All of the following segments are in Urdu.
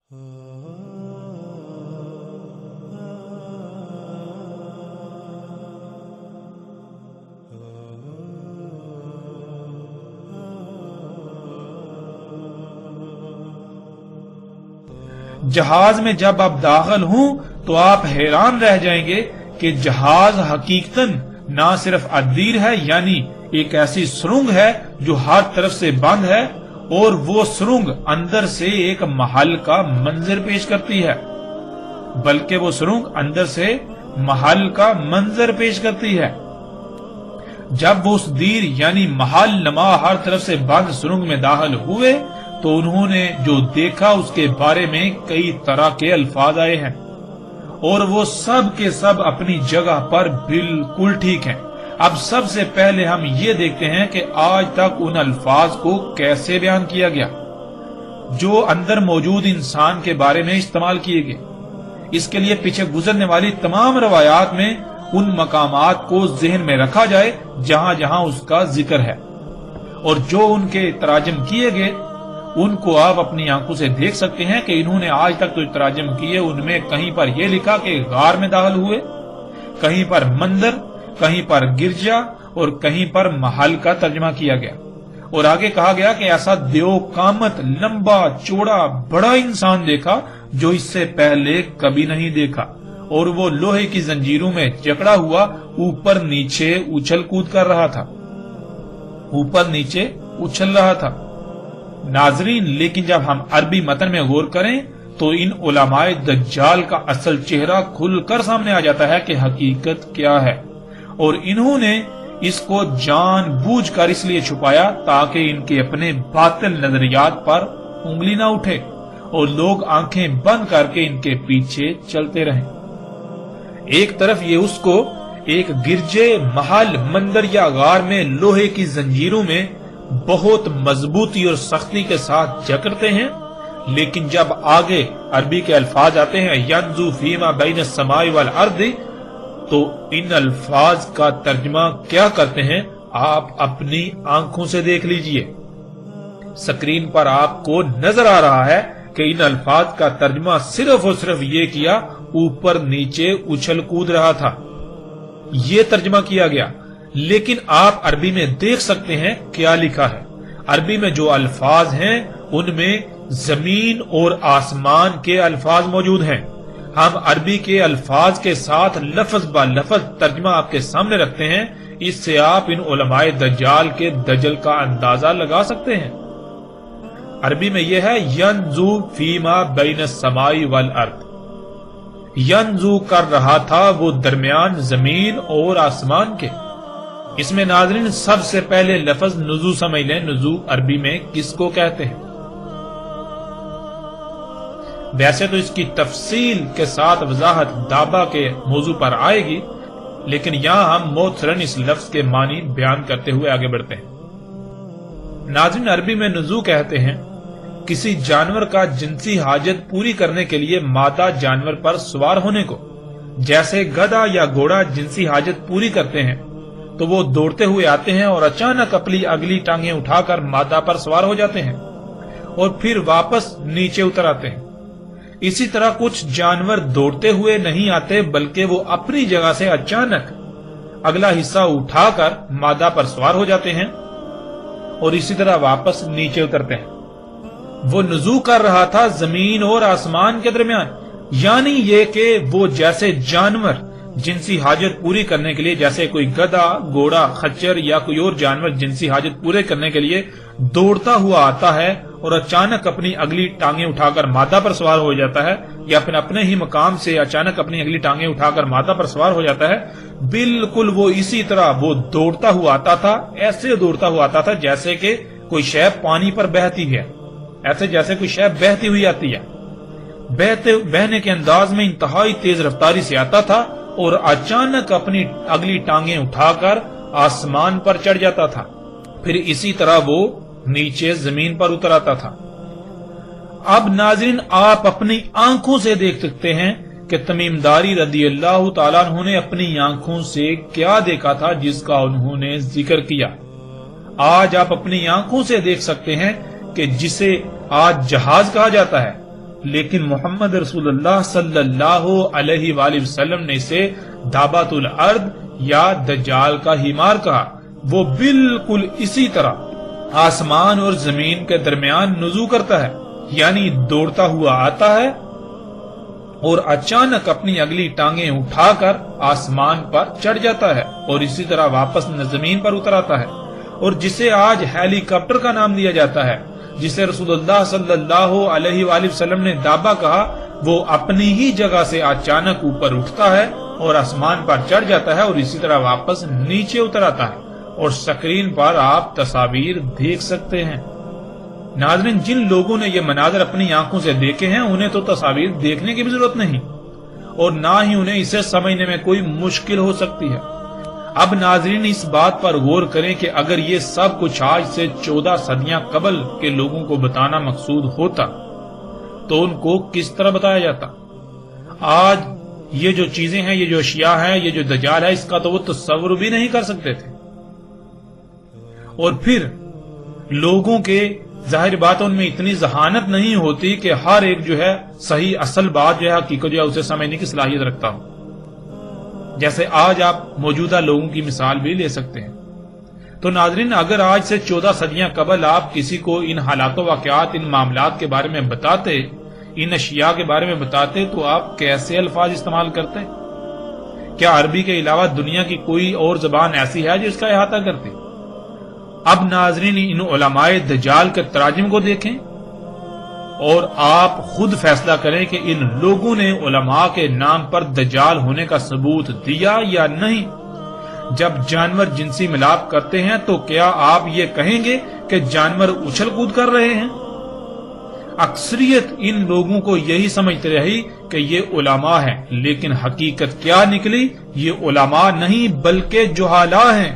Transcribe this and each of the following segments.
جہاز میں جب آپ داخل ہوں تو آپ حیران رہ جائیں گے کہ جہاز حقیقتاً نہ صرف ادیر ہے، یعنی ایک ایسی سرنگ ہے جو ہر طرف سے بند ہے، اور وہ سرنگ اندر سے ایک محل کا منظر پیش کرتی ہے، بلکہ وہ سرنگ اندر سے محل کا منظر پیش کرتی ہے۔ جب وہ اس دیر یعنی محل نما ہر طرف سے بند سرنگ میں داخل ہوئے تو انہوں نے جو دیکھا اس کے بارے میں کئی طرح کے الفاظ آئے ہیں، اور وہ سب کے سب اپنی جگہ پر بالکل ٹھیک ہیں۔ اب سب سے پہلے ہم یہ دیکھتے ہیں کہ آج تک ان الفاظ کو کیسے بیان کیا گیا جو اندر موجود انسان کے بارے میں استعمال کیے گئے۔ اس کے لیے پیچھے گزرنے والی تمام روایات میں ان مقامات کو ذہن میں رکھا جائے جہاں جہاں اس کا ذکر ہے، اور جو ان کے تراجم کیے گئے ان کو آپ اپنی آنکھوں سے دیکھ سکتے ہیں کہ انہوں نے آج تک جو تراجم کیے ان میں کہیں پر یہ لکھا کہ غار میں داخل ہوئے، کہیں پر مندر، کہیں پر گرجا، اور کہیں پر محل کا ترجمہ کیا گیا، اور آگے کہا گیا کہ ایسا دیو قامت لمبا چوڑا بڑا انسان دیکھا جو اس سے پہلے کبھی نہیں دیکھا، اور وہ لوہے کی زنجیروں میں جکڑا ہوا اوپر نیچے اچھل کود کر رہا تھا، اوپر نیچے اچھل رہا تھا۔ ناظرین، لیکن جب ہم عربی متن میں غور کریں تو ان علماء دجال کا اصل چہرہ کھل کر سامنے آ جاتا ہے کہ حقیقت کیا ہے، اور انہوں نے اس کو جان بوجھ کر اس لیے چھپایا تاکہ ان کے اپنے باطل نظریات پر انگلی نہ اٹھے اور لوگ آنکھیں بند کر کے ان کے پیچھے چلتے رہیں۔ ایک طرف یہ اس کو ایک گرجے، محل، مندر یا غار میں لوہے کی زنجیروں میں بہت مضبوطی اور سختی کے ساتھ جکڑتے ہیں، لیکن جب آگے عربی کے الفاظ آتے ہیں ینزو فیما بین السماء والارض، تو ان الفاظ کا ترجمہ کیا کرتے ہیں آپ اپنی آنکھوں سے دیکھ لیجئے۔ سکرین پر آپ کو نظر آ رہا ہے کہ ان الفاظ کا ترجمہ صرف اور صرف یہ کیا اوپر نیچے اچھل کود رہا تھا، یہ ترجمہ کیا گیا، لیکن آپ عربی میں دیکھ سکتے ہیں کیا لکھا ہے۔ عربی میں جو الفاظ ہیں ان میں زمین اور آسمان کے الفاظ موجود ہیں۔ ہم عربی کے الفاظ کے ساتھ لفظ با لفظ ترجمہ آپ کے سامنے رکھتے ہیں، اس سے آپ ان علماء دجال کے دجل کا اندازہ لگا سکتے ہیں۔ عربی میں یہ ہے ینزو فیما بین السماء والارض، ینزو کر رہا تھا وہ درمیان زمین اور آسمان کے۔ اس میں ناظرین سب سے پہلے لفظ نزو سمجھ لیں، نزو عربی میں کس کو کہتے ہیں؟ ویسے تو اس کی تفصیل کے ساتھ وضاحت دابا کے موضوع پر آئے گی، لیکن یہاں ہم موثراً اس لفظ کے معنی بیان کرتے ہوئے آگے بڑھتے ہیں۔ ناظرین، عربی میں نزو کہتے ہیں کسی جانور کا جنسی حاجت پوری کرنے کے لیے مادہ جانور پر سوار ہونے کو۔ جیسے گدھا یا گھوڑا جنسی حاجت پوری کرتے ہیں تو وہ دوڑتے ہوئے آتے ہیں اور اچانک اپنی اگلی ٹانگیں اٹھا کر مادہ پر سوار ہو جاتے ہیں اور پھر واپس نیچے اتر آتے ہیں۔ اسی طرح کچھ جانور دوڑتے ہوئے نہیں آتے بلکہ وہ اپنی جگہ سے اچانک اگلا حصہ اٹھا کر مادہ پر سوار ہو جاتے ہیں اور اسی طرح واپس نیچے اترتے ہیں۔ وہ نزو کر رہا تھا زمین اور آسمان کے درمیان، یعنی یہ کہ وہ جیسے جانور جنسی حاجت پوری کرنے کے لیے، جیسے کوئی گدھا، گھوڑا، خچر یا کوئی اور جانور جنسی حاجت پورے کرنے کے لیے دوڑتا ہوا آتا ہے اور اچانک اپنی اگلی ٹانگیں اٹھا کر مادہ پر سوار ہو جاتا ہے، یا پھر اپنے ہی مقام سے اچانک اپنی اگلی ٹانگیں اٹھا کر مادہ پر سوار ہو جاتا ہے، بالکل وہ اسی طرح وہ دوڑتا ہوا آتا تھا، ایسے دوڑتا ہوا آتا تھا جیسے کہ کوئی شے پانی پر بہتی ہے، ایسے جیسے کوئی شے بہتی ہوئی آتی ہے، بہنے کے انداز میں انتہائی تیز رفتاری سے آتا تھا اور اچانک اپنی اگلی ٹانگیں اٹھا کر آسمان پر چڑھ جاتا تھا، پھر اسی طرح وہ نیچے زمین پر اتر آتا تھا۔ اب ناظرین، آپ اپنی آنکھوں سے دیکھ سکتے ہیں کہ تمیم داری رضی اللہ تعالیٰ عنہ نے اپنی آنکھوں سے کیا دیکھا تھا جس کا انہوں نے ذکر کیا۔ آج آپ اپنی آنکھوں سے دیکھ سکتے ہیں کہ جسے آج جہاز کہا جاتا ہے، لیکن محمد رسول اللہ صلی اللہ علیہ وآلہ وسلم نے اسے دابۃ الارض یا دجال کا ہیمار کہا۔ وہ بالکل اسی طرح آسمان اور زمین کے درمیان نزول کرتا ہے، یعنی دوڑتا ہوا آتا ہے اور اچانک اپنی اگلی ٹانگیں اٹھا کر آسمان پر چڑھ جاتا ہے اور اسی طرح واپس زمین پر اتر آتا ہے، اور جسے آج ہیلی کاپٹر کا نام دیا جاتا ہے، جسے رسول اللہ صلی اللہ علیہ وآلہ وسلم نے دابہ کہا، وہ اپنی ہی جگہ سے اچانک اوپر اٹھتا ہے اور آسمان پر چڑھ جاتا ہے اور اسی طرح واپس نیچے اتر آتا ہے، اور سکرین پر آپ تصاویر دیکھ سکتے ہیں۔ ناظرین، جن لوگوں نے یہ مناظر اپنی آنکھوں سے دیکھے ہیں انہیں تو تصاویر دیکھنے کی بھی ضرورت نہیں، اور نہ ہی انہیں اسے سمجھنے میں کوئی مشکل ہو سکتی ہے۔ اب ناظرین اس بات پر غور کریں کہ اگر یہ سب کچھ آج سے 14 صدیاں قبل کے لوگوں کو بتانا مقصود ہوتا تو ان کو کس طرح بتایا جاتا؟ آج یہ جو چیزیں ہیں، یہ جو اشیاء ہیں، یہ جو دجال ہے، اس کا تو وہ تصور بھی نہیں کر سکتے تھے۔ اور پھر لوگوں کے ظاہر بات ان میں اتنی ذہانت نہیں ہوتی کہ ہر ایک جو ہے صحیح اصل بات جو ہے حقیقت جو ہے اسے سمجھنے کی صلاحیت رکھتا ہو۔ جیسے آج آپ موجودہ لوگوں کی مثال بھی لے سکتے ہیں۔ تو ناظرین، اگر آج سے 14 صدیاں قبل آپ کسی کو ان حالات و واقعات، ان معاملات کے بارے میں بتاتے، ان اشیاء کے بارے میں بتاتے، تو آپ کیسے الفاظ استعمال کرتے؟ کیا عربی کے علاوہ دنیا کی کوئی اور زبان ایسی ہے جو اس کا احاطہ کرتی؟ اب ناظرین، ان علماء دجال کے تراجم کو دیکھیں اور آپ خود فیصلہ کریں کہ ان لوگوں نے علماء کے نام پر دجال ہونے کا ثبوت دیا یا نہیں۔ جب جانور جنسی ملاپ کرتے ہیں تو کیا آپ یہ کہیں گے کہ جانور اچھل کود کر رہے ہیں؟ اکثریت ان لوگوں کو یہی سمجھتے رہی کہ یہ علماء ہیں، لیکن حقیقت کیا نکلی؟ یہ علماء نہیں بلکہ جہالا ہیں،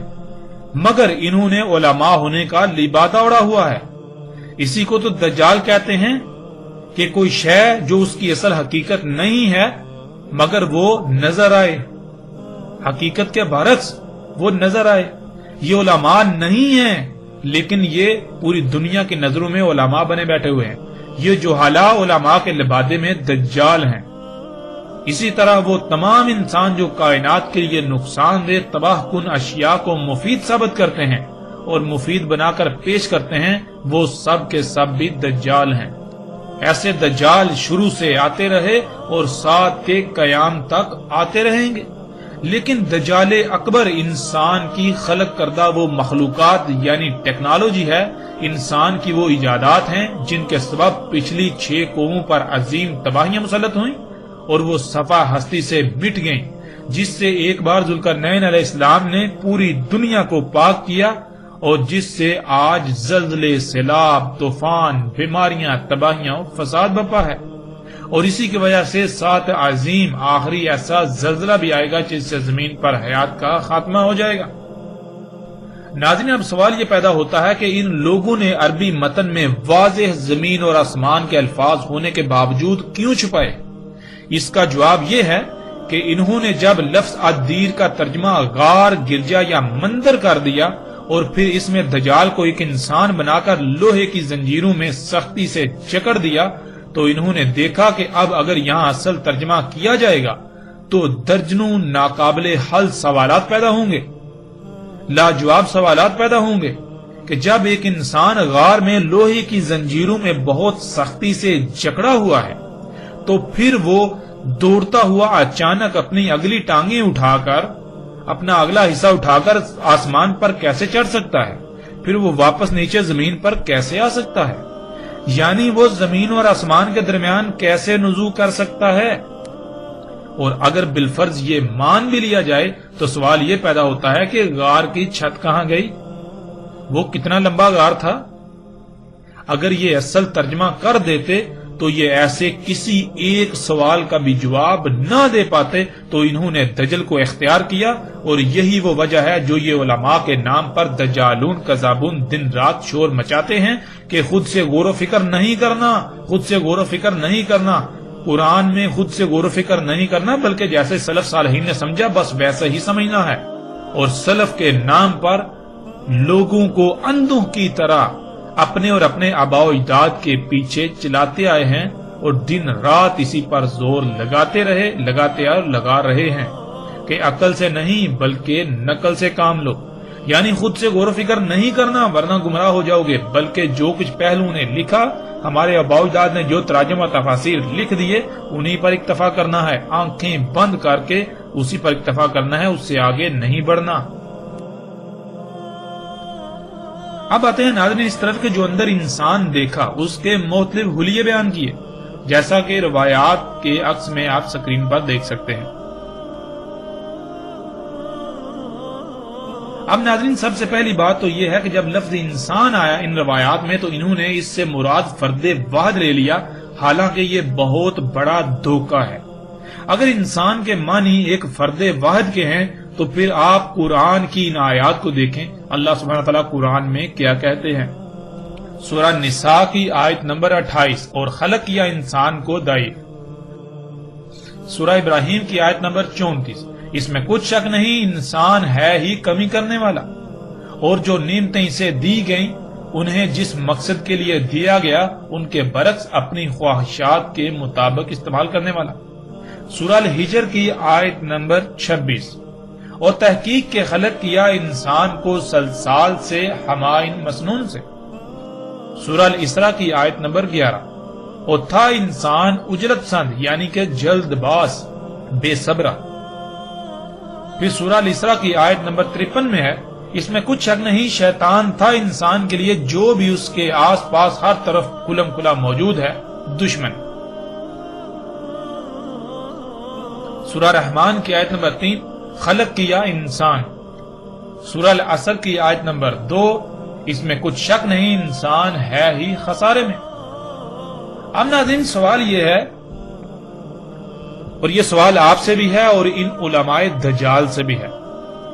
مگر انہوں نے علماء ہونے کا لبادہ اڑا ہوا ہے۔ اسی کو تو دجال کہتے ہیں کہ کوئی شے جو اس کی اصل حقیقت نہیں ہے مگر وہ نظر آئے، حقیقت کے برعکس وہ نظر آئے۔ یہ علماء نہیں ہیں، لیکن یہ پوری دنیا کی نظروں میں علماء بنے بیٹھے ہوئے ہیں۔ یہ جہالا علماء کے لبادے میں دجال ہیں۔ اسی طرح وہ تمام انسان جو کائنات کے لیے نقصان دہ تباہ کن اشیاء کو مفید ثابت کرتے ہیں اور مفید بنا کر پیش کرتے ہیں، وہ سب کے سب بھی دجال ہیں۔ ایسے دجال شروع سے آتے رہے اور ساتھ کے قیام تک آتے رہیں گے، لیکن دجال اکبر انسان کی خلق کردہ وہ مخلوقات یعنی ٹیکنالوجی ہے، انسان کی وہ ایجادات ہیں جن کے سبب پچھلی 6 قوموں پر عظیم تباہیاں مسلط ہوئیں اور وہ صفحہ ہستی سے مٹ گئیں، جس سے ایک بار ذوالقرنین علیہ السلام نے پوری دنیا کو پاک کیا اور جس سے آج زلزلے، سیلاب، طوفان، بیماریاں، تباہیاں اور فساد بپا ہے۔ اور اسی کی وجہ سے 7 عظیم آخری ایسا زلزلہ بھی آئے گا جس سے زمین پر حیات کا خاتمہ ہو جائے گا۔ ناظرین، اب سوال یہ پیدا ہوتا ہے کہ ان لوگوں نے عربی متن میں واضح زمین اور آسمان کے الفاظ ہونے کے باوجود کیوں چھپائے؟ اس کا جواب یہ ہے کہ انہوں نے جب لفظ الدیر کا ترجمہ غار، گرجا یا مندر کر دیا اور پھر اس میں دجال کو ایک انسان بنا کر لوہے کی زنجیروں میں سختی سے جکڑ دیا، تو انہوں نے دیکھا کہ اب اگر یہاں اصل ترجمہ کیا جائے گا تو درجنوں ناقابل حل سوالات پیدا ہوں گے، لاجواب سوالات پیدا ہوں گے کہ جب ایک انسان غار میں لوہے کی زنجیروں میں بہت سختی سے جکڑا ہوا ہے تو پھر وہ دوڑتا ہوا اچانک اپنی اگلی ٹانگیں اٹھا کر، اپنا اگلا حصہ اٹھا کر آسمان پر کیسے چڑھ سکتا ہے؟ پھر وہ واپس نیچے زمین پر کیسے آ سکتا ہے؟ یعنی وہ زمین اور آسمان کے درمیان کیسے نزول کر سکتا ہے؟ اور اگر بالفرض یہ مان بھی لیا جائے تو سوال یہ پیدا ہوتا ہے کہ غار کی چھت کہاں گئی؟ وہ کتنا لمبا غار تھا؟ اگر یہ اصل ترجمہ کر دیتے تو یہ ایسے کسی ایک سوال کا بھی جواب نہ دے پاتے، تو انہوں نے دجل کو اختیار کیا، اور یہی وہ وجہ ہے جو یہ علماء کے نام پر دجالون کذابون دن رات شور مچاتے ہیں کہ خود سے غور و فکر نہیں کرنا، خود سے غور و فکر نہیں کرنا، قرآن میں خود سے غور و فکر نہیں کرنا، بلکہ جیسے سلف صالحین نے سمجھا بس ویسے ہی سمجھنا ہے، اور سلف کے نام پر لوگوں کو اندھوں کی طرح اپنے اور اپنے آباء و اجداد کے پیچھے چلاتے آئے ہیں، اور دن رات اسی پر زور لگاتے اور لگا رہے ہیں کہ عقل سے نہیں بلکہ نقل سے کام لو، یعنی خود سے غور و فکر نہیں کرنا ورنہ گمراہ ہو جاؤ گے، بلکہ جو کچھ پہلو نے لکھا، ہمارے آباء و اجداد نے جو تراجم و تفاسیر لکھ دیے انہی پر اکتفا کرنا ہے، آنکھیں بند کر کے اسی پر اکتفا کرنا ہے، اس سے آگے نہیں بڑھنا۔ اب آتے ہیں ناظرین اس طرف کہ جو اندر انسان دیکھا اس کے مختلف حلیے بیان کیے، جیسا کہ روایات کے عکس میں آپ سکرین پر دیکھ سکتے ہیں۔ اب ناظرین سب سے پہلی بات تو یہ ہے کہ جب لفظ انسان آیا ان روایات میں تو انہوں نے اس سے مراد فرد واحد لے لیا، حالانکہ یہ بہت بڑا دھوکہ ہے۔ اگر انسان کے معنی ایک فرد واحد کے ہیں تو پھر آپ قرآن کی ان آیات کو دیکھیں، اللہ سبحانہ وتعالی قرآن میں کیا کہتے ہیں۔ سورہ نساء کی آیت نمبر 28، اور خلق کیا انسان کو ضعیف۔ سورہ ابراہیم کی آیت نمبر 34، اس میں کچھ شک نہیں انسان ہے ہی کمی کرنے والا، اور جو نعمتیں اسے دی گئیں انہیں جس مقصد کے لیے دیا گیا ان کے برعکس اپنی خواہشات کے مطابق استعمال کرنے والا۔ سورہ الحجر کی آیت نمبر 26، اور تحقیق کے خلق کیا انسان کو سلسال سے حمائن مسنون سے۔ سورہ الاسراء کی آیت نمبر 11، اور تھا انسان اجرت پسند یعنی کہ جلد باز بے صبرہ۔ پھر سورہ الاسراء کی آیت نمبر 53 میں ہے، اس میں کچھ شک نہیں شیطان تھا انسان کے لیے جو بھی اس کے آس پاس ہر طرف کھلم کھلا موجود ہے دشمن۔ سورہ رحمان کی آیت نمبر 3، خلق کیا انسان۔ سورہ العصر کی آیت نمبر 2، اس میں کچھ شک نہیں انسان ہے ہی خسارے میں۔ اب ناظرین سوال یہ ہے، اور یہ سوال آپ سے بھی ہے اور ان علماء دجال سے بھی ہے،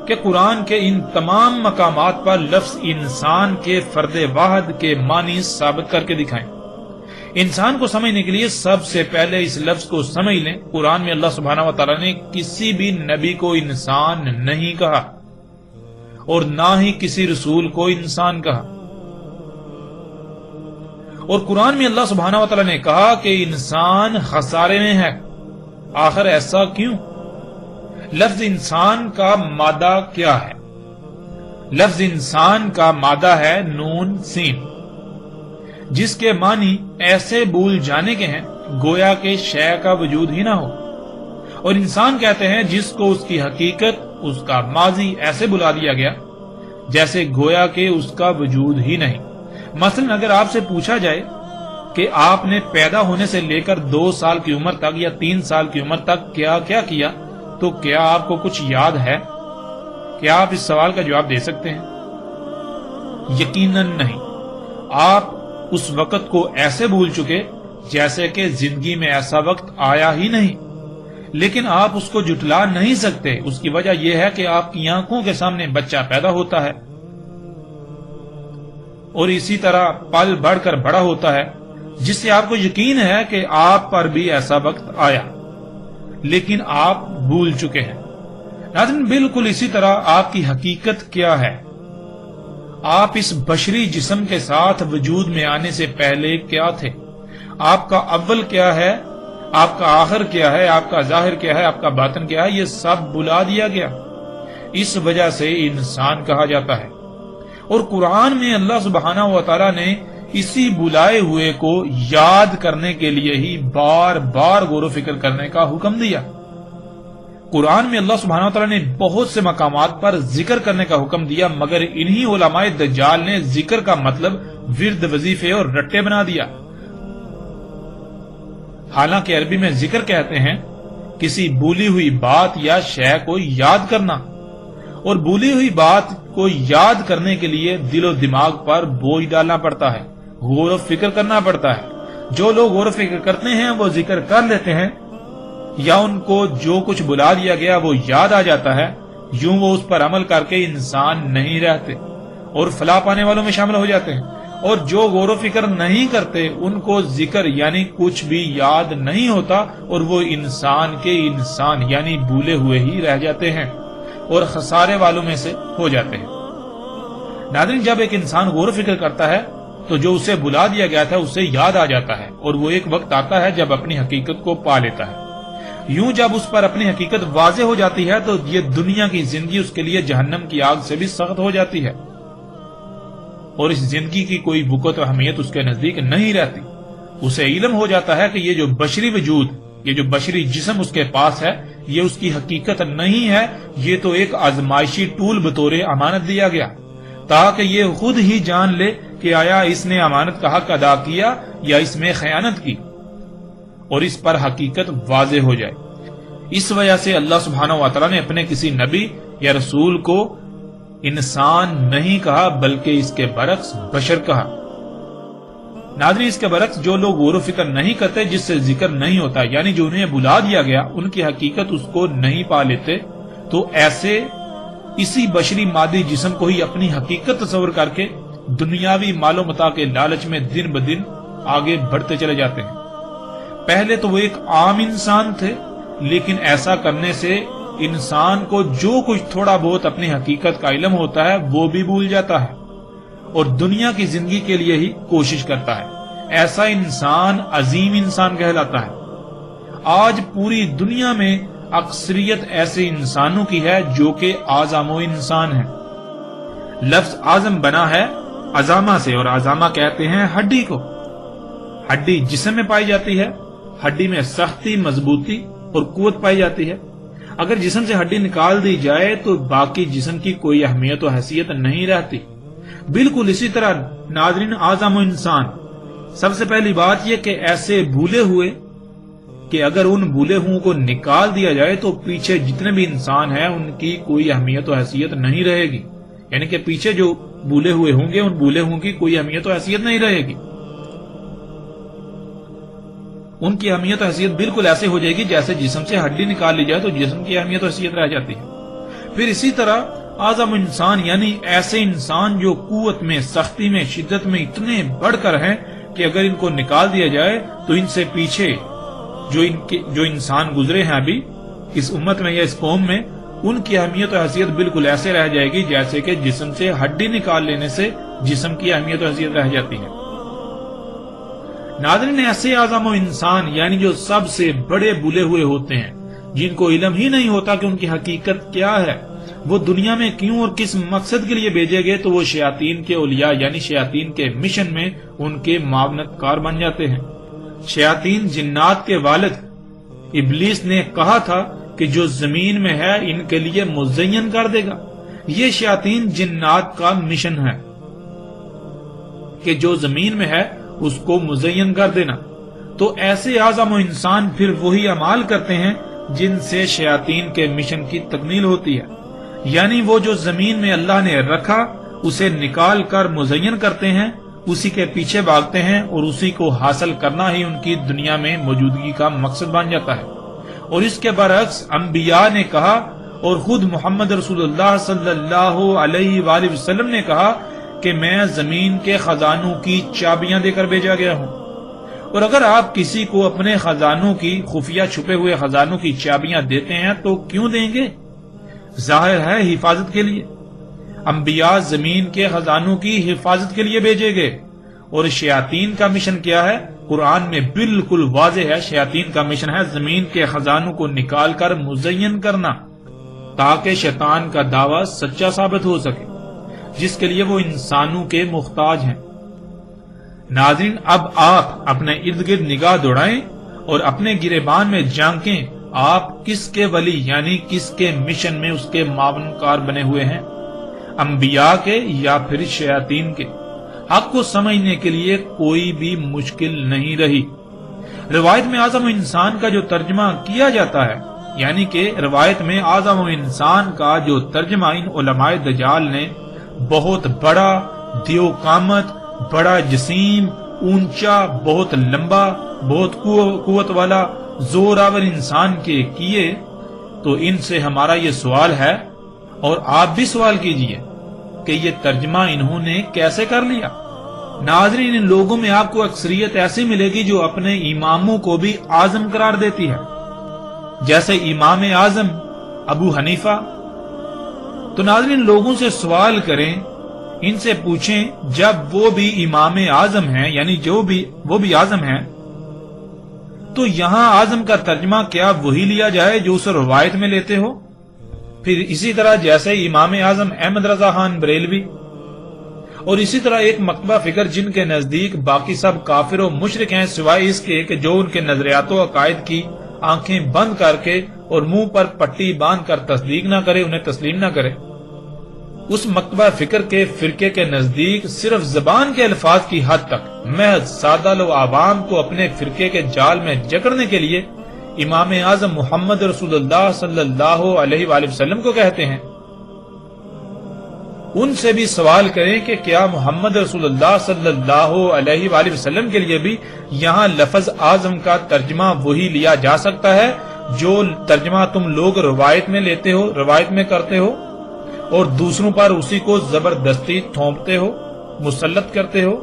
کہ قرآن کے ان تمام مقامات پر لفظ انسان کے فرد واحد کے معنی ثابت کر کے دکھائیں۔ انسان کو سمجھنے کے لیے سب سے پہلے اس لفظ کو سمجھ لیں، قرآن میں اللہ سبحانہ وتعالی نے کسی بھی نبی کو انسان نہیں کہا اور نہ ہی کسی رسول کو انسان کہا، اور قرآن میں اللہ سبحانہ وتعالی نے کہا کہ انسان خسارے میں ہے۔ آخر ایسا کیوں؟ لفظ انسان کا مادہ کیا ہے؟ لفظ انسان کا مادہ ہے نون سین، جس کے معنی ایسے بھول جانے کے ہیں گویا کہ شے کا وجود ہی نہ ہو، اور انسان کہتے ہیں جس کو اس کی حقیقت، اس کا ماضی ایسے بلا دیا گیا جیسے گویا کہ اس کا وجود ہی نہیں۔ مثلا اگر آپ سے پوچھا جائے کہ آپ نے پیدا ہونے سے لے کر 2 سال کی عمر تک یا 3 سال کی عمر تک کیا کیا کیا، تو کیا آپ کو کچھ یاد ہے؟ کیا آپ اس سوال کا جواب دے سکتے ہیں؟ یقیناً نہیں۔ آپ اس وقت کو ایسے بھول چکے جیسے کہ زندگی میں ایسا وقت آیا ہی نہیں، لیکن آپ اس کو جھٹلا نہیں سکتے۔ اس کی وجہ یہ ہے کہ آپ کی آنکھوں کے سامنے بچہ پیدا ہوتا ہے اور اسی طرح پل بڑھ کر بڑا ہوتا ہے، جس سے آپ کو یقین ہے کہ آپ پر بھی ایسا وقت آیا، لیکن آپ بھول چکے ہیں۔ ناظرین بالکل اسی طرح آپ کی حقیقت کیا ہے؟ آپ اس بشری جسم کے ساتھ وجود میں آنے سے پہلے کیا تھے؟ آپ کا اول کیا ہے؟ آپ کا آخر کیا ہے؟ آپ کا ظاہر کیا ہے؟ آپ کا باطن کیا ہے؟ یہ سب بلا دیا گیا، اس وجہ سے انسان کہا جاتا ہے۔ اور قرآن میں اللہ سبحانہ و تعالی نے اسی بلائے ہوئے کو یاد کرنے کے لیے ہی بار بار غور و فکر کرنے کا حکم دیا۔ قرآن میں اللہ سبحانہ وتعالی نے بہت سے مقامات پر ذکر کرنے کا حکم دیا، مگر انہی علماء دجال نے ذکر کا مطلب ورد، وظیفے اور رٹے بنا دیا۔ حالانکہ عربی میں ذکر کہتے ہیں کسی بھولی ہوئی بات یا شے کو یاد کرنا، اور بھولی ہوئی بات کو یاد کرنے کے لیے دل و دماغ پر بوجھ ڈالنا پڑتا ہے، غور و فکر کرنا پڑتا ہے۔ جو لوگ غور و فکر کرتے ہیں وہ ذکر کر لیتے ہیں، یا ان کو جو کچھ بلا دیا گیا وہ یاد آ جاتا ہے، یوں وہ اس پر عمل کر کے انسان نہیں رہتے اور فلاح پانے والوں میں شامل ہو جاتے ہیں، اور جو غور و فکر نہیں کرتے ان کو ذکر یعنی کچھ بھی یاد نہیں ہوتا، اور وہ انسان کے انسان یعنی بھولے ہوئے ہی رہ جاتے ہیں اور خسارے والوں میں سے ہو جاتے ہیں۔ ناظرین جب ایک انسان غور و فکر کرتا ہے تو جو اسے بلا دیا گیا تھا اسے یاد آ جاتا ہے، اور وہ ایک وقت آتا ہے جب اپنی حقیقت کو پا لیتا ہے۔ یوں جب اس پر اپنی حقیقت واضح ہو جاتی ہے تو یہ دنیا کی زندگی اس کے لیے جہنم کی آگ سے بھی سخت ہو جاتی ہے، اور اس زندگی کی کوئی وقت و اہمیت اس کے نزدیک نہیں رہتی۔ اسے علم ہو جاتا ہے کہ یہ جو بشری وجود، یہ جو بشری جسم اس کے پاس ہے، یہ اس کی حقیقت نہیں ہے، یہ تو ایک آزمائشی ٹول بطور امانت دیا گیا، تاکہ یہ خود ہی جان لے کہ آیا اس نے امانت کا حق ادا کیا یا اس میں خیانت کی، اور اس پر حقیقت واضح ہو جائے۔ اس وجہ سے اللہ سبحانہ وتعالی نے اپنے کسی نبی یا رسول کو انسان نہیں کہا بلکہ اس کے برعکس بشر کہا۔ ناظرین، اس کے برعکس جو لوگ غور و فکر نہیں کرتے، جس سے ذکر نہیں ہوتا، یعنی جو انہیں بلا دیا گیا، ان کی حقیقت اس کو نہیں پا لیتے، تو ایسے اسی بشری مادی جسم کو ہی اپنی حقیقت تصور کر کے دنیاوی مال و متاع کے لالچ میں دن بدن آگے بڑھتے چلے جاتے ہیں۔ پہلے تو وہ ایک عام انسان تھے، لیکن ایسا کرنے سے انسان کو جو کچھ تھوڑا بہت اپنی حقیقت کا علم ہوتا ہے وہ بھی بھول جاتا ہے، اور دنیا کی زندگی کے لیے ہی کوشش کرتا ہے۔ ایسا انسان عظیم انسان کہلاتا ہے۔ آج پوری دنیا میں اکثریت ایسے انسانوں کی ہے جو کہ اعظم و انسان ہیں۔ لفظ اعظم بنا ہے عظامہ سے، اور عظامہ کہتے ہیں ہڈی کو۔ ہڈی جسم میں پائی جاتی ہے، ہڈی میں سختی، مضبوطی اور قوت پائی جاتی ہے۔ اگر جسم سے ہڈی نکال دی جائے تو باقی جسم کی کوئی اہمیت و حیثیت نہیں رہتی۔ بالکل اسی طرح ناظرین، اعظم و انسان، سب سے پہلی بات یہ کہ ایسے بھولے ہوئے کہ اگر ان بھولے ہوئے کو نکال دیا جائے تو پیچھے جتنے بھی انسان ہیں ان کی کوئی اہمیت و حیثیت نہیں رہے گی، یعنی کہ پیچھے جو بھولے ہوئے ہوں گے ان بھولے ہوئے کی کوئی اہمیت و حیثیت نہیں رہے گی۔ ان کی اہمیت و حیثیت بالکل ایسے ہو جائے گی جیسے جسم سے ہڈی نکال لی جائے تو جسم کی اہمیت و حیثیت رہ جاتی ہے۔ پھر اسی طرح اعظم انسان یعنی ایسے انسان جو قوت میں، سختی میں، شدت میں اتنے بڑھ کر ہیں کہ اگر ان کو نکال دیا جائے تو ان سے پیچھے جو انسان گزرے ہیں ابھی اس امت میں یا اس قوم میں، ان کی اہمیت و حیثیت بالکل ایسے رہ جائے گی جیسے کہ جسم سے ہڈی نکال لینے سے جسم کی اہمیت و حیثیت رہ جاتی ہے۔ ناظرین، ایسے اعظم و انسان یعنی جو سب سے بڑے بھولے ہوئے ہوتے ہیں، جن کو علم ہی نہیں ہوتا کہ ان کی حقیقت کیا ہے، وہ دنیا میں کیوں اور کس مقصد کے لیے بھیجے گئے، تو وہ شیاطین کے اولیاء یعنی شیاطین کے مشن میں ان کے معاونت کار بن جاتے ہیں۔ شیاطین جنات کے والد ابلیس نے کہا تھا کہ جو زمین میں ہے ان کے لیے مزین کر دے گا۔ یہ شیاطین جنات کا مشن ہے کہ جو زمین میں ہے اس کو مزین کر دینا۔ تو ایسے اعظم و انسان پھر وہی اعمال کرتے ہیں جن سے شیاطین کے مشن کی تکمیل ہوتی ہے، یعنی وہ جو زمین میں اللہ نے رکھا اسے نکال کر مزین کرتے ہیں، اسی کے پیچھے بھاگتے ہیں، اور اسی کو حاصل کرنا ہی ان کی دنیا میں موجودگی کا مقصد بن جاتا ہے۔ اور اس کے برعکس انبیاء نے کہا، اور خود محمد رسول اللہ صلی اللہ علیہ وآلہ وسلم نے کہا کہ میں زمین کے خزانوں کی چابیاں دے کر بھیجا گیا ہوں۔ اور اگر آپ کسی کو اپنے خزانوں کی، خفیہ چھپے ہوئے خزانوں کی چابیاں دیتے ہیں تو کیوں دیں گے؟ ظاہر ہے حفاظت کے لیے۔ انبیاء زمین کے خزانوں کی حفاظت کے لیے بھیجے گئے، اور شیاطین کا مشن کیا ہے؟ قرآن میں بالکل واضح ہے، شیاطین کا مشن ہے زمین کے خزانوں کو نکال کر مزین کرنا، تاکہ شیطان کا دعویٰ سچا ثابت ہو سکے، جس کے لیے وہ انسانوں کے محتاج ہیں۔ ناظرین، اب آپ اپنے ارد گرد نگاہ دوڑائیں اور اپنے گریبان میں جھانکیں، آپ کس کے ولی یعنی کس کے مشن میں اس کے معاون کار بنے ہوئے ہیں، انبیاء کے یا پھر شیاطین کے؟ حق کو سمجھنے کے لیے کوئی بھی مشکل نہیں رہی۔ روایت میں اعظم انسان کا جو ترجمہ کیا جاتا ہے، یعنی کہ روایت میں اعظم انسان کا جو ترجمہ ان علماء دجال نے بہت بڑا، دیو قامت، بڑا جسیم، اونچا، بہت لمبا، بہت قوت والا، زور آور انسان کے کیے، تو ان سے ہمارا یہ سوال ہے، اور آپ بھی سوال کیجئے کہ یہ ترجمہ انہوں نے کیسے کر لیا؟ ناظرین، ان لوگوں میں آپ کو اکثریت ایسی ملے گی جو اپنے اماموں کو بھی اعظم قرار دیتی ہے، جیسے امام اعظم ابو حنیفہ۔ تو ناظرین، لوگوں سے سوال کریں ان سے پوچھیں جب وہ بھی امام اعظم ہیں، یعنی وہ بھی اعظم ہیں، تو یہاں اعظم کا ترجمہ کیا وہی لیا جائے جو اس روایت میں لیتے ہو؟ پھر اسی طرح جیسے امام اعظم احمد رضا خان بریلوی اور اسی طرح ایک مکتبہ فکر جن کے نزدیک باقی سب کافر و مشرک ہیں سوائے اس کے کہ جو ان کے نظریات و عقائد کی آنکھیں بند کر کے اور منہ پر پٹی باندھ کر تصدیق نہ کرے، انہیں تسلیم نہ کرے، اس مکتبہ فکر کے فرقے کے نزدیک صرف زبان کے الفاظ کی حد تک محض سادہ لو عوام کو اپنے فرقے کے جال میں جکڑنے کے لیے امام اعظم محمد رسول اللہ صلی اللہ علیہ وآلہ وسلم کو کہتے ہیں۔ ان سے بھی سوال کریں کہ کیا محمد رسول اللہ صلی اللہ علیہ وآلہ وسلم کے لیے بھی یہاں لفظ اعظم کا ترجمہ وہی لیا جا سکتا ہے جو ترجمہ تم لوگ روایت میں لیتے ہو، روایت میں کرتے ہو اور دوسروں پر اسی کو زبردستی تھوپتے ہو، مسلط کرتے ہو؟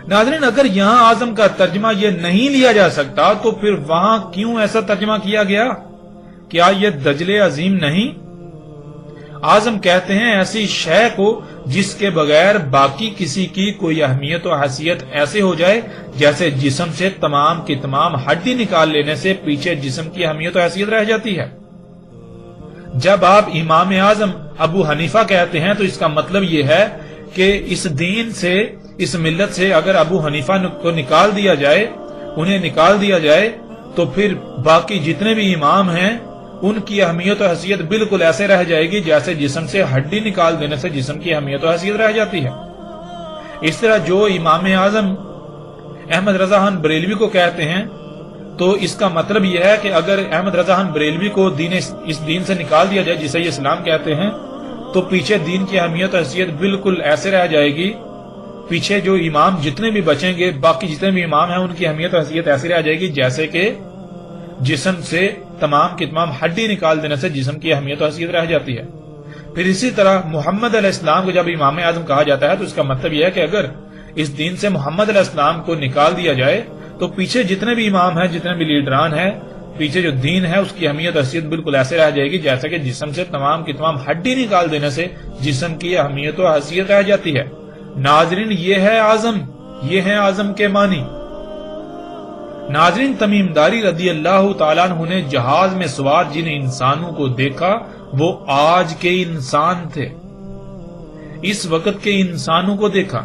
ناظرین، اگر یہاں اعظم کا ترجمہ یہ نہیں لیا جا سکتا تو پھر وہاں کیوں ایسا ترجمہ کیا گیا؟ کیا یہ دجل عظیم نہیں؟ اعظم کہتے ہیں ایسی شے کو جس کے بغیر باقی کسی کی کوئی اہمیت و حیثیت ایسے ہو جائے جیسے جسم سے تمام کی تمام ہڈی نکال لینے سے پیچھے جسم کی اہمیت و حیثیت رہ جاتی ہے۔ جب آپ امام اعظم ابو حنیفہ کہتے ہیں تو اس کا مطلب یہ ہے کہ اس دین سے، اس ملت سے اگر ابو حنیفہ کو نکال دیا جائے، انہیں نکال دیا جائے تو پھر باقی جتنے بھی امام ہیں ان کی اہمیت و حیثیت بالکل ایسے رہ جائے گی جیسے جسم سے ہڈی نکال دینے سے جسم کی اہمیت و حیثیت رہ جاتی ہے۔ اس طرح جو امام اعظم احمد رضا خان بریلوی کو کہتے ہیں تو اس کا مطلب یہ ہے کہ اگر احمد رضا خان بریلوی کو اس دین سے نکال دیا جائے جسے یہ اسلام کہتے ہیں تو پیچھے دین کی اہمیت و حیثیت بالکل ایسے رہ جائے گی، پیچھے جو امام جتنے بھی بچیں گے، باقی جتنے بھی امام ہیں ان کی اہمیت و حیثیت ایسی رہ جائے گی جیسے کہ جسم سے تمام کی تمام ہڈی نکال دینے سے جسم کی اہمیت و حیثیت رہ جاتی ہے۔ پھر اسی طرح محمد علیہ السلام کو جب امام اعظم کہا جاتا ہے تو اس کا مطلب یہ ہے کہ اگر اس دین سے محمد علیہ السلام کو نکال دیا جائے تو پیچھے جتنے بھی امام ہیں، جتنے بھی لیڈران ہیں، پیچھے جو دین ہے اس کی اہمیت و حیثیت بالکل ایسے رہ جائے گی جیسا کہ جسم سے تمام کی تمام ہڈی نکال دینے سے جسم کی اہمیت و حیثیت رہ جاتی ہے۔ ناظرین، یہ ہے اعظم، یہ ہے اعظم کے معنی۔ ناظرین، تمیم داری رضی اللہ تعالیٰ عنہ نے جہاز میں سوار جن انسانوں کو دیکھا وہ آج کے انسان تھے۔ اس وقت کے انسانوں کو دیکھا،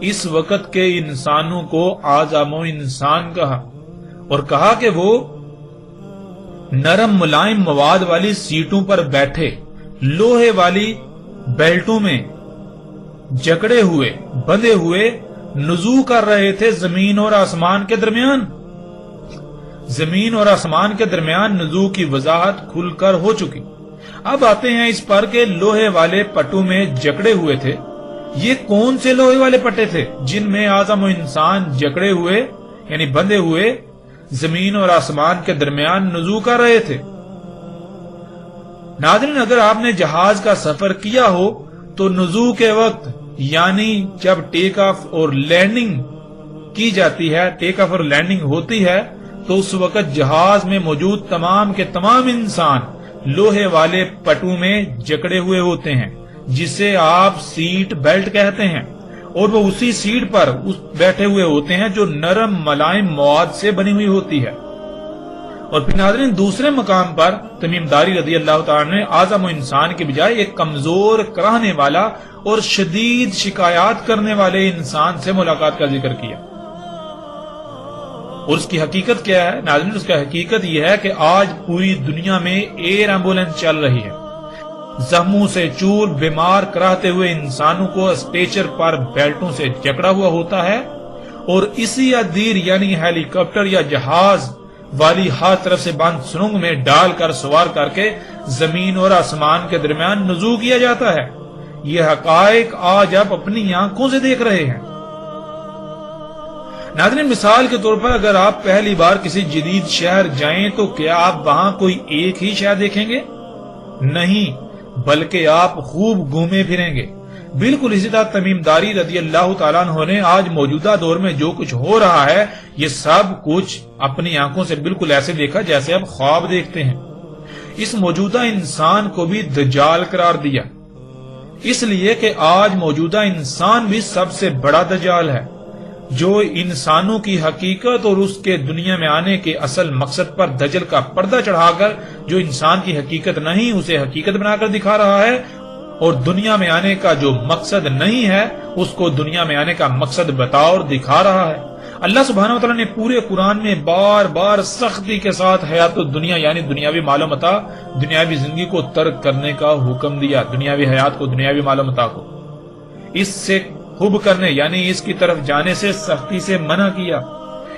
اس وقت کے انسانوں کو اعظم و انسان کہا اور کہا کہ وہ نرم ملائم مواد والی سیٹوں پر بیٹھے لوہے والی بیلٹوں میں جکڑے ہوئے بندھے ہوئے نزول کر رہے تھے زمین اور آسمان کے درمیان۔ زمین اور آسمان کے درمیان نزول کی وضاحت کھل کر ہو چکی۔ اب آتے ہیں اس پر کہ لوہے والے پٹوں میں جکڑے ہوئے تھے۔ یہ کون سے لوہے والے پٹے تھے جن میں اعظم و انسان جکڑے ہوئے یعنی بندھے ہوئے زمین اور آسمان کے درمیان نزول کر رہے تھے؟ ناظرین، اگر آپ نے جہاز کا سفر کیا ہو تو نزول کے وقت یعنی جب ٹیک آف اور لینڈنگ کی جاتی ہے، ٹیک آف اور لینڈنگ ہوتی ہے، تو اس وقت جہاز میں موجود تمام کے تمام انسان لوہے والے پٹوں میں جکڑے ہوئے ہوتے ہیں جسے آپ سیٹ بیلٹ کہتے ہیں، اور وہ اسی سیٹ پر بیٹھے ہوئے ہوتے ہیں جو نرم ملائم مواد سے بنی ہوئی ہوتی ہے۔ اور پھر ناظرین، دوسرے مقام پر تمیم داری رضی اللہ تعالیٰ نے اعظم و انسان کے بجائے ایک کمزور، کراہنے والا اور شدید شکایات کرنے والے انسان سے ملاقات کا ذکر کیا۔ اور اس کی حقیقت کیا ہے؟ ناظرین، اس کا حقیقت یہ ہے کہ آج پوری دنیا میں ایئر ایمبولینس چل رہی ہے۔ زخموں سے چور بیمار کراہتے ہوئے انسانوں کو اسٹریچر پر بیلٹوں سے جکڑا ہوا ہوتا ہے اور اسی ادیر یعنی ہیلی کاپٹر یا جہاز والی ہر طرف سے بند سرنگ میں ڈال کر سوار کر کے زمین اور آسمان کے درمیان نزول کیا جاتا ہے۔ یہ حقائق آج آپ اپنی آنکھوں سے دیکھ رہے ہیں۔ ناظرین، مثال کے طور پر اگر آپ پہلی بار کسی جدید شہر جائیں تو کیا آپ وہاں کوئی ایک ہی شہر دیکھیں گے؟ نہیں، بلکہ آپ خوب گھومے پھریں گے۔ بالکل اسی طرح تمیم داری رضی اللہ تعالیٰ عنہ نے آج موجودہ دور میں جو کچھ ہو رہا ہے یہ سب کچھ اپنی آنکھوں سے بالکل ایسے دیکھا جیسے آپ خواب دیکھتے ہیں۔ اس موجودہ انسان کو بھی دجال قرار دیا۔ اس لیے کہ آج موجودہ انسان بھی سب سے بڑا دجال ہے، جو انسانوں کی حقیقت اور اس کے دنیا میں آنے کے اصل مقصد پر دجل کا پردہ چڑھا کر جو انسان کی حقیقت نہیں اسے حقیقت بنا کر دکھا رہا ہے، اور دنیا میں آنے کا جو مقصد نہیں ہے اس کو دنیا میں آنے کا مقصد بتا اور دکھا رہا ہے۔ اللہ سبحانہ وتعالی نے پورے قرآن میں بار بار سختی کے ساتھ حیات الدنیا یعنی دنیاوی مال و متاع، دنیاوی زندگی کو ترک کرنے کا حکم دیا، دنیاوی حیات کو، دنیاوی مال و متاع کو، اس سے حب کرنے یعنی اس کی طرف جانے سے سختی سے منع کیا،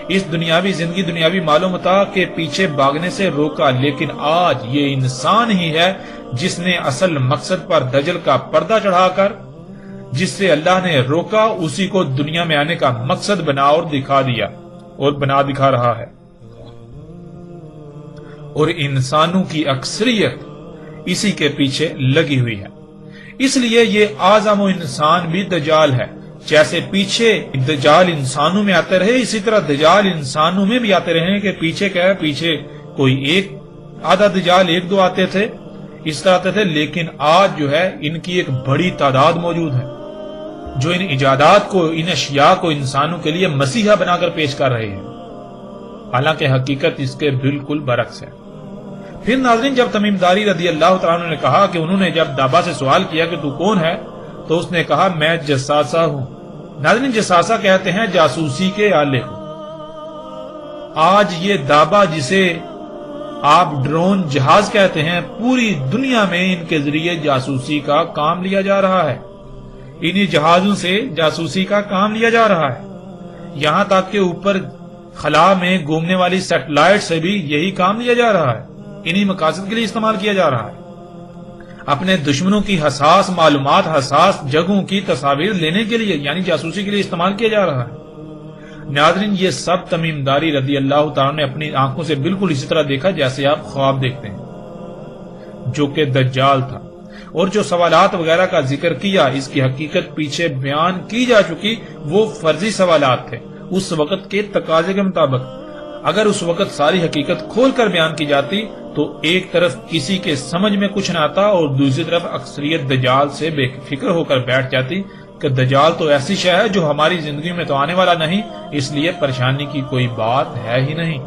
اس دنیاوی زندگی، دنیاوی مال و متاع کے پیچھے بھاگنے سے روکا۔ لیکن آج یہ انسان ہی ہے جس نے اصل مقصد پر دجل کا پردہ چڑھا کر جس سے اللہ نے روکا اسی کو دنیا میں آنے کا مقصد بنا اور دکھا دیا اور بنا دکھا رہا ہے، اور انسانوں کی اکثریت اسی کے پیچھے لگی ہوئی ہے۔ اس لیے یہ اعظم و انسان بھی دجال ہے، جیسے پیچھے دجال انسانوں میں آتے رہے اسی طرح دجال انسانوں میں بھی آتے رہے کہ پیچھے کیا ہے، پیچھے کوئی ایک آدھا دجال ایک دو آتے تھے، اس طرح آتے تھے، لیکن آج جو ہے ان کی ایک بڑی تعداد موجود ہے جو ان ایجادات کو، ان اشیاء کو انسانوں کے لیے مسیحا بنا کر پیش کر رہے ہیں، حالانکہ حقیقت اس کے بالکل برعکس ہے۔ پھر ناظرین جب تمیم داری رضی اللہ تعالیٰ عنہ نے کہا کہ انہوں نے جب دابا سے سوال کیا کہ تو کون ہے تو اس نے کہا میں جساسہ ہوں۔ ناظرین جساسہ کہتے ہیں جاسوسی کے آلے کو۔ آج یہ دابا جسے آپ ڈرون جہاز کہتے ہیں پوری دنیا میں ان کے ذریعے جاسوسی کا کام لیا جا رہا ہے، انہی جہازوں سے جاسوسی کا کام لیا جا رہا ہے، یہاں تک کہ اوپر خلا میں گھومنے والی سیٹلائٹ سے بھی یہی کام لیا جا رہا ہے، انہی مقاصد کے لیے استعمال کیا جا رہا ہے، اپنے دشمنوں کی حساس معلومات، حساس جگہوں کی تصاویر لینے کے لیے یعنی جاسوسی کے لیے استعمال کیا جا رہا ہے۔ ناظرین یہ سب تمیم داری رضی اللہ تعالیٰ نے اپنی آنکھوں سے بالکل اسی طرح دیکھا جیسے آپ خواب دیکھتے ہیں، جو کہ دجال تھا، اور جو سوالات وغیرہ کا ذکر کیا اس کی حقیقت پیچھے بیان کی جا چکی، وہ فرضی سوالات تھے اس وقت کے تقاضے کے مطابق۔ اگر اس وقت ساری حقیقت کھول کر بیان کی جاتی تو ایک طرف کسی کے سمجھ میں کچھ نہ آتا اور دوسری طرف اکثریت دجال سے بے فکر ہو کر بیٹھ جاتی کہ دجال تو ایسی شے ہے جو ہماری زندگی میں تو آنے والا نہیں، اس لیے پریشانی کی کوئی بات ہے ہی نہیں۔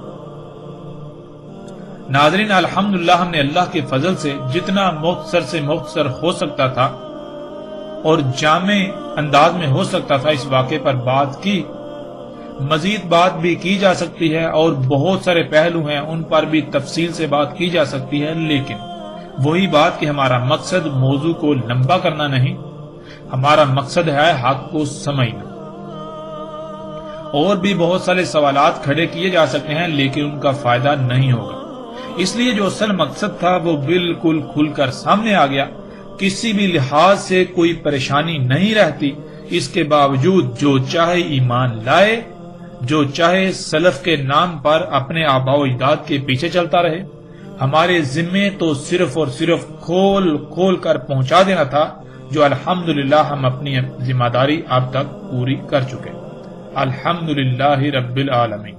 ناظرین الحمدللہ ہم نے اللہ کے فضل سے جتنا مختصر سے مختصر ہو سکتا تھا اور جامع انداز میں ہو سکتا تھا اس واقعے پر بات کی، مزید بات بھی کی جا سکتی ہے اور بہت سارے پہلو ہیں ان پر بھی تفصیل سے بات کی جا سکتی ہے، لیکن وہی بات کہ ہمارا مقصد موضوع کو لمبا کرنا نہیں، ہمارا مقصد ہے حق کو سمجھنا۔ اور بھی بہت سارے سوالات کھڑے کیے جا سکتے ہیں لیکن ان کا فائدہ نہیں ہوگا، اس لیے جو اصل مقصد تھا وہ بالکل کھل کر سامنے آ گیا، کسی بھی لحاظ سے کوئی پریشانی نہیں رہتی۔ اس کے باوجود جو چاہے ایمان لائے، جو چاہے سلف کے نام پر اپنے آباء و اجداد کے پیچھے چلتا رہے، ہمارے ذمے تو صرف اور صرف کھول کھول کر پہنچا دینا تھا، جو الحمدللہ ہم اپنی ذمہ داری اب تک پوری کر چکے۔ الحمدللہ رب العالمین۔